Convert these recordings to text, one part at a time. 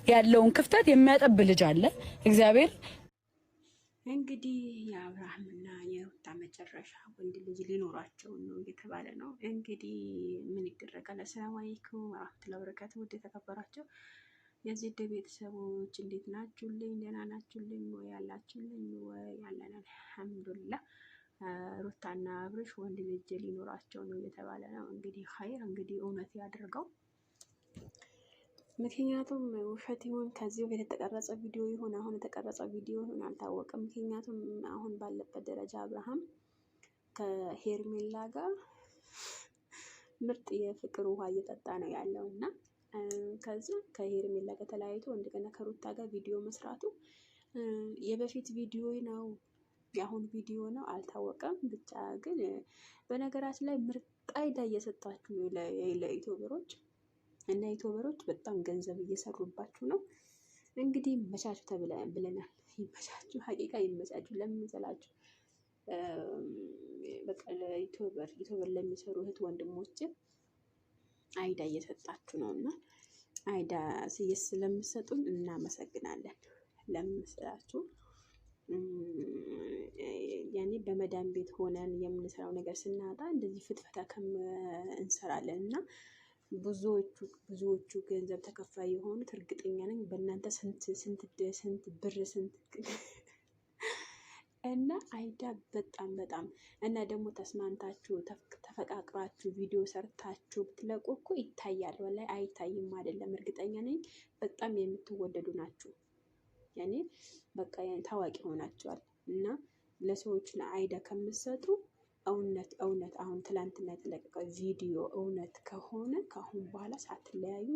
ያለውን ክፍተት የሚያጠብ ልጅ አለ እግዚአብሔር። እንግዲህ የአብርሃምና የሩታ መጨረሻ ወንድ ልጅ ሊኖራቸው ነው እየተባለ ነው። እንግዲህ ምን ይደረጋል? አሰላሙ አለይኩም ወራህመቱላሂ ወበረካቱህ። ውድ የተከበራችሁ የዜድ ቤተሰቦች እንዴት ናችሁልኝ? ደህና ናችሁልኝ ወይ? ያላችሁልኝ ወይ? ያለን አልሐምዱሊላህ። ሩታና አብርሽ ወንድ ልጅ ሊኖራቸው ነው እየተባለ ነው። እንግዲህ ኸይር እንግዲህ እውነት ያድርገው። ምክንያቱም ውሸት ይሁን ከዚህ በፊት የተቀረጸ ቪዲዮ ይሁን አሁን የተቀረጸ ቪዲዮ ይሁን አልታወቀም። ምክንያቱም አሁን ባለበት ደረጃ አብርሃም ከሄርሜላ ጋር ምርጥ የፍቅር ውሃ እየጠጣ ነው ያለው እና ከዚህ ከሄርሜላ ጋር ተለያይቶ እንደገና ከሩታ ጋር ቪዲዮ መስራቱ የበፊት ቪዲዮ ነው የአሁን ቪዲዮ ነው አልታወቀም። ብቻ ግን በነገራችን ላይ ምርጥ አይዳ እየሰጣችሁ ነው ለዩቲዩበሮች እና ዩቲዩበሮች በጣም ገንዘብ እየሰሩባችሁ ነው። እንግዲህ ይመቻችሁ ብለናል። ይመቻችሁ፣ ሀቂቃ ይመቻችሁ። ለምን መሰላችሁ? በቃ ዩቲዩበር ለሚሰሩ እህት ወንድሞች አይዳ እየሰጣችሁ ነው እና አይዳ ስለምሰጡን እናመሰግናለን። ለምን መሰላችሁ? ያኔ በመዳን ቤት ሆነን የምንሰራው ነገር ስናጣ እንደዚህ ፍትፈታ እንሰራለን እና ብዙዎቹ ገንዘብ ተከፋይ የሆኑት እርግጠኛ ነኝ በእናንተ ስንት ብር እና አይዳ በጣም እና ደግሞ ተስማምታችሁ ተፈቃቅራችሁ ቪዲዮ ሰርታችሁ ብትለቁ እኮ ይታያል። ወላሂ አይታይም አይደለም። እርግጠኛ ነኝ በጣም የምትወደዱ ናችሁ። ያኔ በቃ ታዋቂ ሆናችኋል እና ለሰዎች አይዳ ከምትሰጡ እውነት አሁን ትላንትና የተለቀቀ ቪዲዮ እውነት ከሆነ ከአሁን በኋላ ሳትለያዩ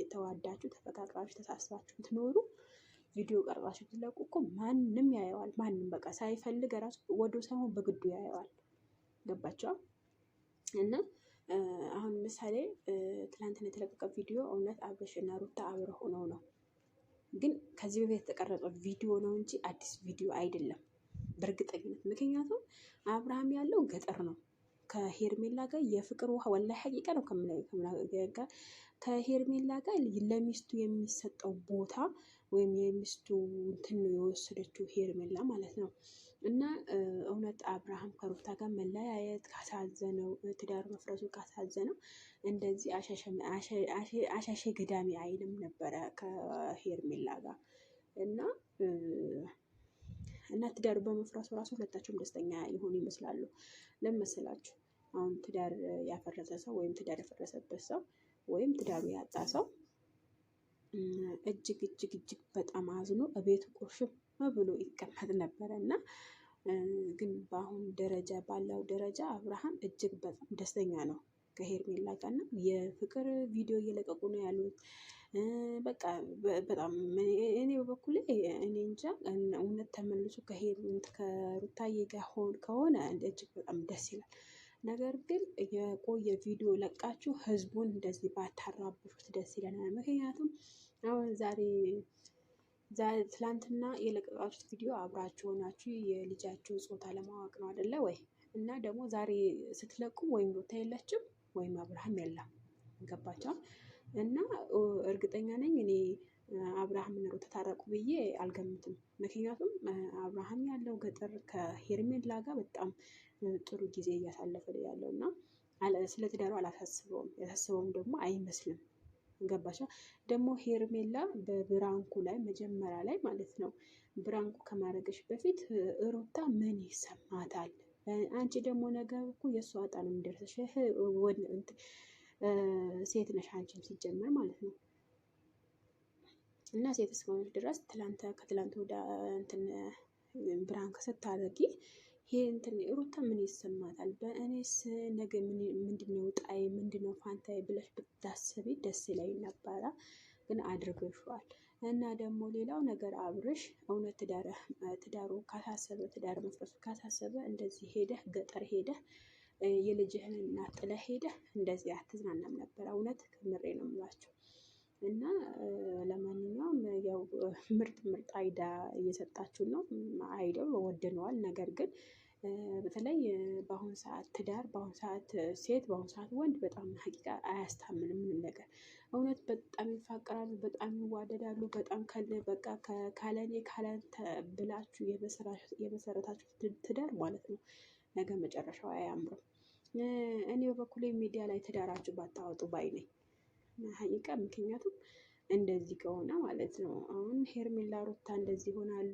የተዋዳችሁ ተፈቃቅራችሁ ተሳስባችሁ ትኖሩ ቪዲዮ ቀርባችሁ ትለቁ እኮ ማንም ያየዋል። ማንም በቃ ሳይፈልግ ራሱ ወዶ ሳይሆን በግዱ ያየዋል። ገባችኋል? እና አሁን ምሳሌ ትላንትና የተለቀቀ ቪዲዮ እውነት አብርሽ እና ሩታ አብረው ሆነው ነው፣ ግን ከዚህ በፊት የተቀረጸ ቪዲዮ ነው እንጂ አዲስ ቪዲዮ አይደለም በእርግጠኝነት። ምክንያቱም አብርሃም ያለው ገጠር ነው ከሄርሜላ ጋር የፍቅር ውሃ ወላሂ ሀቂቃ ነው ጋር ከሄርሜላ ጋር ለሚስቱ የሚሰጠው ቦታ ወይም የሚስቱ እንትን ነው የወሰደችው ሄርሜላ ማለት ነው። እና እውነት አብርሃም ከሩታ ጋር መለያየት ካሳዘነው፣ ትዳር መፍረሱ ካሳዘነው እንደዚህ አሻሼ ገዳሚ አይልም ነበረ ከሄርሜላ ጋር እና ትዳር በመፍረሱ ራሱ ሁለታቸውም ደስተኛ የሆኑ ይመስላሉ። ለምን መሰላችሁ? አሁን ትዳር ያፈረሰ ሰው ወይም ትዳር የፈረሰበት ሰው ወይም ትዳሩ ያጣ ሰው እጅግ በጣም አዝኖ እቤቱ ቁርሽም ብሎ ይቀመጥ ነበረ እና ግን በአሁን ደረጃ ባለው ደረጃ አብርሃም እጅግ በጣም ደስተኛ ነው ከሄርሜላ ጋር ነው። የፍቅር ቪዲዮ እየለቀቁ ነው ያሉት። በቃ በጣም እኔ በበኩሌ እኔ እንጃ እውነት ተመልሶ ከሩታዬ ጋር ከሆነ እጅግ በጣም ደስ ይላል። ነገር ግን የቆየ ቪዲዮ ለቃችሁ ህዝቡን እንደዚህ ባታራብሩት ደስ ይለናል። ምክንያቱም አሁን ዛሬ ትላንትና የለቀቃችሁት ቪዲዮ አብራችሁ ሆናችሁ የልጃችሁ ጾታ ለማወቅ ነው አይደለ ወይ? እና ደግሞ ዛሬ ስትለቁ ወይም ሩታ የለችም ወይም አብርሃም የለም። ገባቸው? እና እርግጠኛ ነኝ እኔ አብርሃም እና ሩታ ታረቁ ብዬ አልገምትም። ምክንያቱም አብርሃም ያለው ገጠር ከሄርሜላ ጋር በጣም ጥሩ ጊዜ እያሳለፈ ያለው እና ስለ ትዳሩ አላሳስበውም፣ ያሳስበውም ደግሞ አይመስልም። ገባቸው? ደግሞ ሄርሜላ በብራንኩ ላይ መጀመሪያ ላይ ማለት ነው ብራንኩ ከማድረግሽ በፊት ሩታ ምን ይሰማታል? አንቺ ደግሞ ነገር እኮ የእሷ ዕጣ ነው የሚደርስሽ። ሴት ነሽ አንቺም ሲጀመር ማለት ነው። እና ሴት እስከሆነች ድረስ ከትላንት ወደ እንትን ብራንክ ስታደርጊ ይሄ እንትን ሩታ ምን ይሰማታል? በእኔስ ነገ ምንድነው ጣይ ምንድነው ፋንታይ ብለሽ ብታስቢ ደስ ይለኝ ነበረ፣ ግን አድርገሽዋል። እና ደግሞ ሌላው ነገር አብርሽ እውነት ትዳሩ ካሳሰበ ትዳር መፍረሱ ካሳሰበ እንደዚህ ሄደህ ገጠር ሄደህ የልጅህን እናት ጥለህ ሄደህ እንደዚህ አትዝናናም ነበረ። እውነት ከምሬ ነው የምላቸው። እና ለማንኛውም ያው ምርጥ አይዳ እየሰጣችሁ ነው። አይደው ወደነዋል። ነገር ግን በተለይ በአሁን ሰዓት ትዳር፣ በአሁን ሰዓት ሴት፣ በአሁን ሰዓት ወንድ በጣም ሀቂቃ አያስታምንም ምንም ነገር። እውነት በጣም ይፋቀራሉ፣ በጣም ይዋደዳሉ። በጣም በቃ ካለኔ ካላንተ ብላችሁ የመሰረታችሁ ትዳር ማለት ነው ነገ መጨረሻው አያምርም። እኔ በበኩሌ ሚዲያ ላይ ትዳራችሁ ባታወጡ ባይ ነኝ ሀቂቃ። ምክንያቱም እንደዚህ ከሆነ ማለት ነው አሁን ሄርሜላ ሩታ እንደዚህ ይሆናሉ።